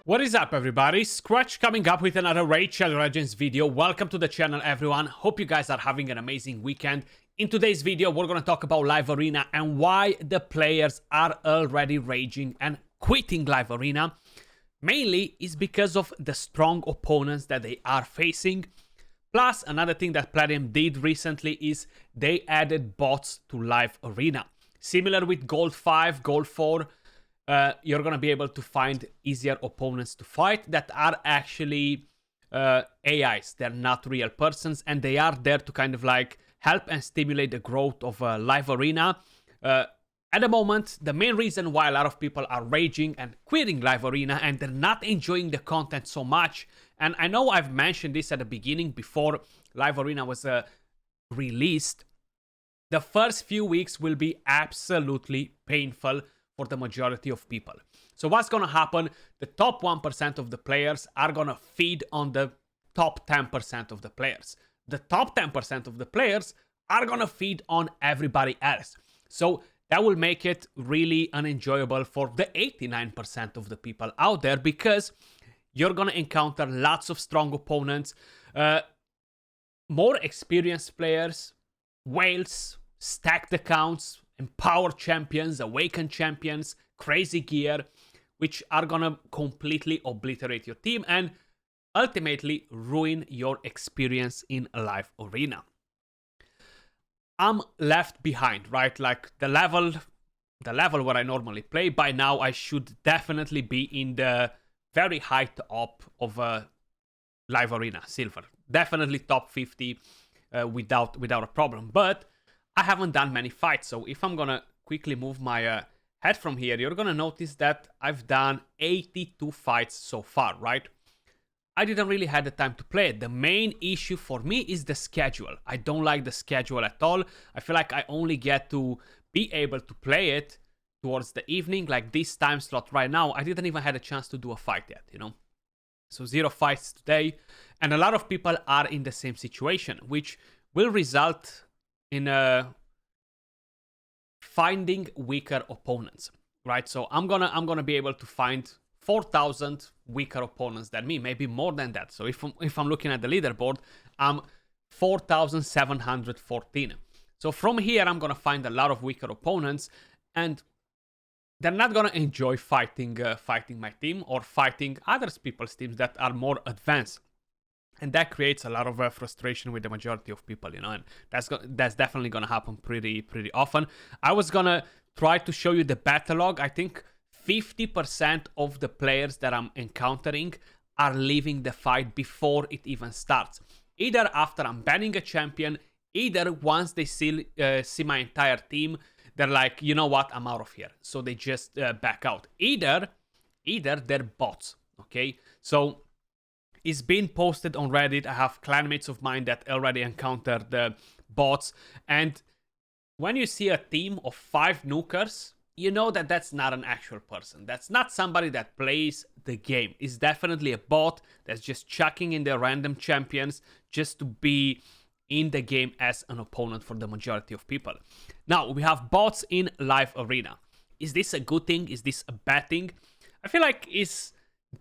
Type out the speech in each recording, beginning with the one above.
What is up, everybody? Skratch coming up with another Raid Shadow Legends video. Welcome to the channel, everyone. Hope you guys are having an amazing weekend. In today's video, we're going to talk about Live Arena and why the players are already raging and quitting Live Arena. Mainly is because of the strong opponents that they are facing. Plus, another thing that Plarium did recently is they added bots to Live Arena. Similar with Gold 5, Gold 4, you're going to be able to find easier opponents to fight that are actually AIs. They're not real persons, and they are there to kind of like help and stimulate the growth of Live Arena. At the moment, the main reason why a lot of people are raging and quitting Live Arena and they're not enjoying the content so much, and I know I've mentioned this at the beginning before Live Arena was released, the first few weeks will be absolutely painful for the majority of people. So what's going to happen? The top 1% of the players are going to feed on the top 10% of the players. The top 10% of the players are going to feed on everybody else. So that will make it really unenjoyable for the 89% of the people out there, because you're going to encounter lots of strong opponents, more experienced players, whales, stacked accounts, empowered champions, awakened champions, crazy gear, which are gonna completely obliterate your team and ultimately ruin your experience in a Live Arena. I'm left behind, right? Like the level where I normally play, by now I should definitely be in the very high top of Live Arena, Silver. Definitely top 50 without a problem. But I haven't done many fights, so if I'm gonna quickly move my head from here, you're gonna notice that I've done 82 fights so far, right? I didn't really have the time to play it. The main issue for me is the schedule. I don't like the schedule at all. I feel like I only get to be able to play it towards the evening, like this time slot right now. I didn't even have a chance to do a fight yet, you know? So 0 fights today, and a lot of people are in the same situation, which will result in finding weaker opponents, right? So I'm gonna be able to find 4,000 weaker opponents than me, maybe more than that. So if I'm looking at the leaderboard, I'm 4,714. So from here, I'm gonna find a lot of weaker opponents, and they're not gonna enjoy fighting my team or fighting other people's teams that are more advanced. And that creates a lot of frustration with the majority of people, you know, and that's definitely going to happen pretty often. I was going to try to show you the battle log. I think 50% of the players that I'm encountering are leaving the fight before it even starts. Either after I'm banning a champion, either once they see my entire team, they're like, you know what, I'm out of here. So they just back out. Either they're bots, okay? So it's been posted on Reddit. I have clanmates of mine that already encountered the bots. And when you see a team of 5 nukers, you know that that's not an actual person. That's not somebody that plays the game. It's definitely a bot that's just chucking in their random champions just to be in the game as an opponent for the majority of people. Now, we have bots in Live Arena. Is this a good thing? Is this a bad thing? I feel like it's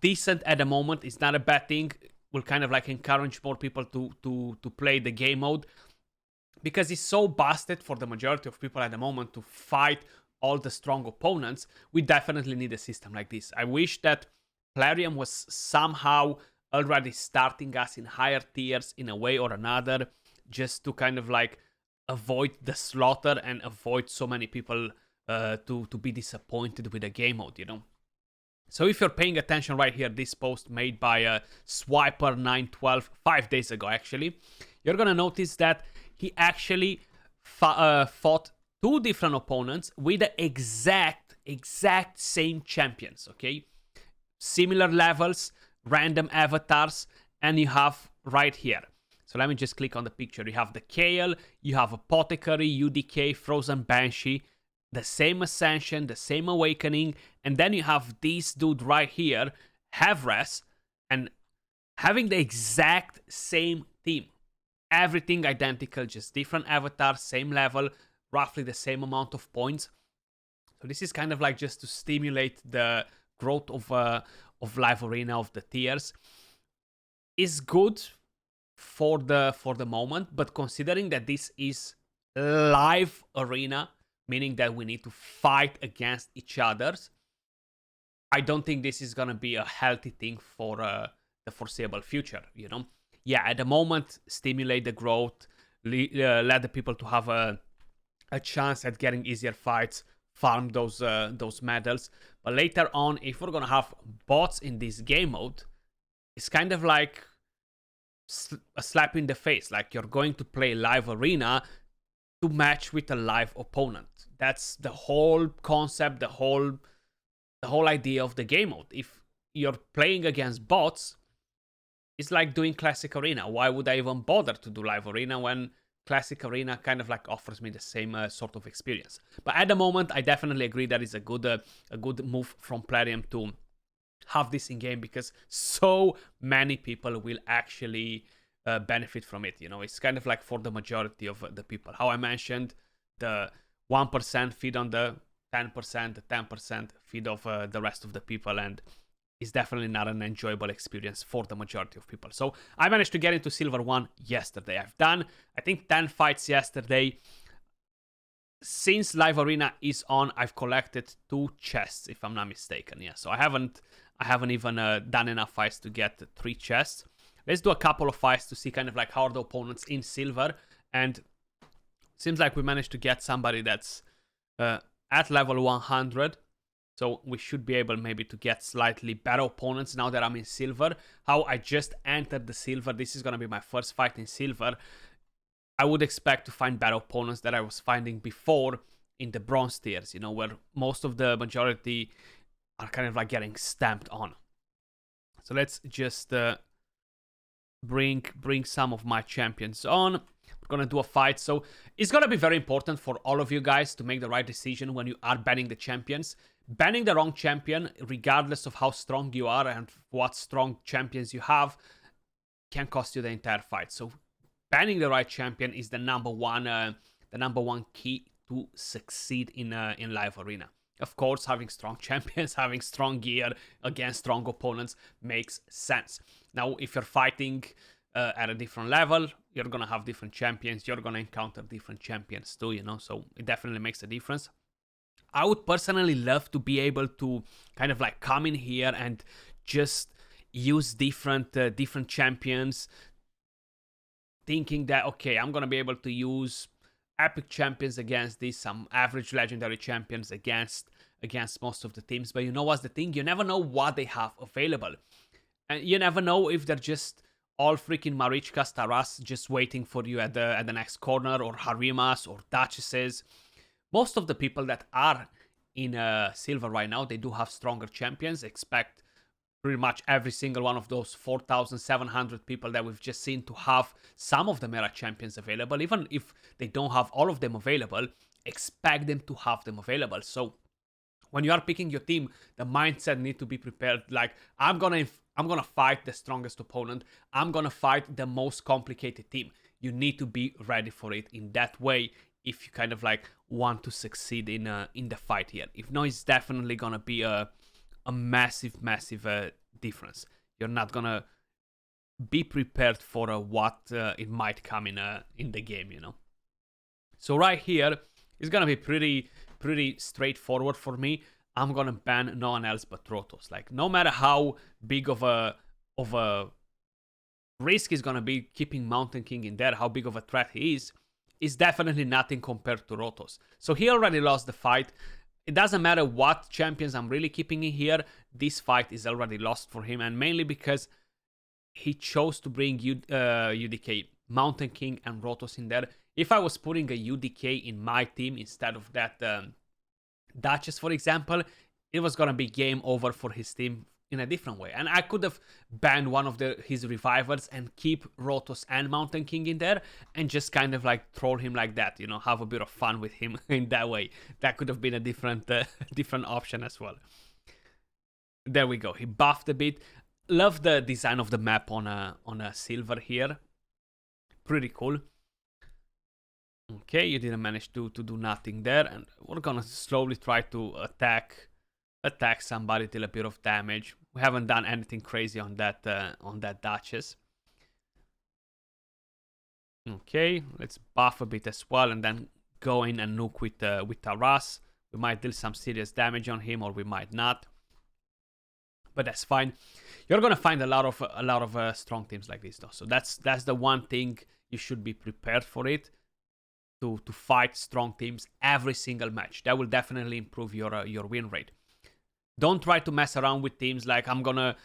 decent at the moment. It's not a bad thing. Will kind of like encourage more people to play the game mode, because it's so busted for the majority of people at the moment to fight all the strong opponents. We definitely need a system like this. I wish that Plarium was somehow already starting us in higher tiers in a way or another, just to kind of like avoid the slaughter and avoid so many people to be disappointed with the game mode, you know. So if you're paying attention right here, this post made by Swiper912 5 days ago, actually, you're going to notice that he actually fought 2 different opponents with the exact same champions, okay? Similar levels, random avatars, and you have right here. So let me just click on the picture. You have the Kale, you have Apothecary, UDK, Frozen Banshee, the same Ascension, the same Awakening, and then you have this dude right here, Havras, and having the exact same team. Everything identical, just different avatars, same level, roughly the same amount of points. So this is kind of like just to stimulate the growth live arena, of the tiers, is good for the moment. But considering that this is live arena, meaning that we need to fight against each other's, I don't think this is gonna be a healthy thing for the foreseeable future. Yeah, at the moment, stimulate the growth, let the people to have a chance at getting easier fights, farm those medals. But later on, if we're gonna have bots in this game mode, it's kind of like a slap in the face. Like, you're going to play live arena to match with a live opponent. That's the whole concept, the whole idea of the game mode. If you're playing against bots, it's like doing classic arena. Why would I even bother to do live arena when classic arena kind of like offers me the same sort of experience? But at the moment, I definitely agree that it's a good move from Plarium to have this in game, because so many people will actually benefit from it. It's kind of like for the majority of the people. How I mentioned, the 1% feed on the 10%, the 10% feed of the rest of the people, and it's definitely not an enjoyable experience for the majority of people. So I managed to get into Silver 1 yesterday. I've done, I think, 10 fights yesterday. Since Live Arena is on, I've collected 2 chests, if I'm not mistaken. Yeah, so I haven't even done enough fights to get 3 chests. Let's do a couple of fights to see kind of like how are the opponents in Silver. And seems like we managed to get somebody that's at level 100. So we should be able maybe to get slightly better opponents now that I'm in Silver. How I just entered the Silver. This is going to be my first fight in Silver. I would expect to find better opponents that I was finding before in the Bronze tiers, where most of the majority are kind of like getting stamped on. So let's just bring some of my champions on. We're gonna do a fight. So it's gonna be very important for all of you guys to make the right decision when you are banning the champions. Banning the wrong champion, regardless of how strong you are and what strong champions you have, can cost you the entire fight. So banning the right champion is the number one key to succeed in live arena. Of course, having strong champions, having strong gear against strong opponents makes sense. Now, if you're fighting at a different level, you're gonna have different champions. You're gonna encounter different champions too, so it definitely makes a difference. I would personally love to be able to kind of like come in here and just use different champions, thinking that, okay, I'm gonna be able to use epic champions against this, some average legendary champions against most of the teams. But you know what's the thing? You never know what they have available, and you never know if they're just all freaking Marichkas, Taras just waiting for you at the next corner, or Harimas or Duchesses. Most of the people that are in Silver right now, they do have stronger champions. Expect pretty much every single one of those 4,700 people that we've just seen to have some of the meta champions available. Even if they don't have all of them available, expect them to have them available. So when you are picking your team, the mindset need to be prepared. Like, I'm gonna fight the strongest opponent. I'm gonna fight the most complicated team. You need to be ready for it in that way if you kind of like want to succeed in the fight here. If not, it's definitely gonna be a massive difference. You're not gonna be prepared for what it might come in the game, So right here is gonna be pretty straightforward for me. I'm gonna ban no one else but Rotos. Like, no matter how big of a risk is gonna be keeping Mountain King in there, how big of a threat he is definitely nothing compared to Rotos. So he already lost the fight. It doesn't matter what champions I'm really keeping in here. This fight is already lost for him, and mainly because he chose to bring UDK, Mountain King, and Rotos in there. If I was putting a UDK in my team instead of that Duchess, for example, it was gonna be game over for his team in a different way. And I could have banned one of his revivers and keep Rotos and Mountain King in there and just kind of like troll him like that, have a bit of fun with him in that way. That could have been a different option as well. There we go. He buffed a bit. Love the design of the map on a Silver here. Pretty cool. Okay, you didn't manage to do nothing there, and we're gonna slowly try to attack somebody till a bit of damage. We haven't done anything crazy on that Duchess. Okay, let's buff a bit as well, and then go in and nuke with Taras. We might deal some serious damage on him, or we might not. But that's fine. You're gonna find a lot of strong teams like this, though. So that's the one thing you should be prepared for it. To fight strong teams every single match. That will definitely improve your win rate. Don't try to mess around with teams like I'm gonna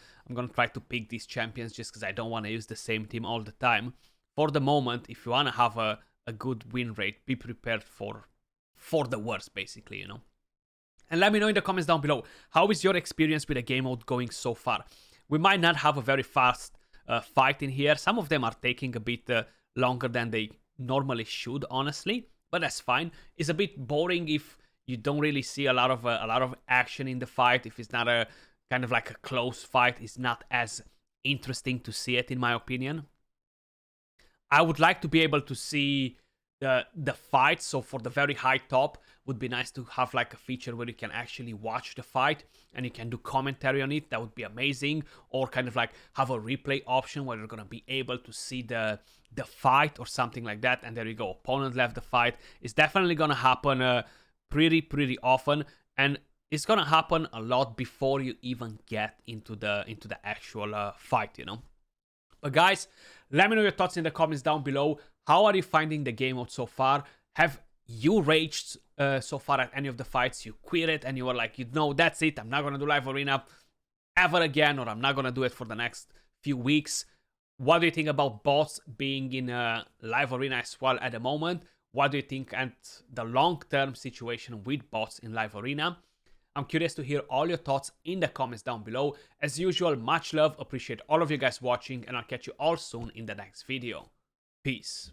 try to pick these champions just because I don't want to use the same team all the time. For the moment, if you want to have a good win rate, be prepared for the worst, basically, you know. And let me know in the comments down below, how is your experience with the game mode going so far? We might not have a very fast fight in here. Some of them are taking a bit longer than they normally should, honestly, but that's fine. It's a bit boring if you don't really see a lot of action in the fight. If it's not a kind of like a close fight, it's not as interesting to see it, in my opinion. I would like to be able to see the fight. So for the very high top, would be nice to have like a feature where you can actually watch the fight and you can do commentary on it. That would be amazing. Or kind of like have a replay option where you're gonna be able to see the fight or something like that. And there you go. Opponent left the fight. It's definitely gonna happen pretty often, and it's gonna happen a lot before you even get into the actual fight, you know. But guys, let me know your thoughts in the comments down below. How are you finding the game mode so far? Have you raged so far at any of the fights? You quit it and you were like, you know, that's it. I'm not going to do live arena ever again, or I'm not going to do it for the next few weeks. What do you think about bots being in live arena as well at the moment? What do you think at the long-term situation with bots in live arena? I'm curious to hear all your thoughts in the comments down below. As usual, much love, appreciate all of you guys watching, and I'll catch you all soon in the next video. Peace.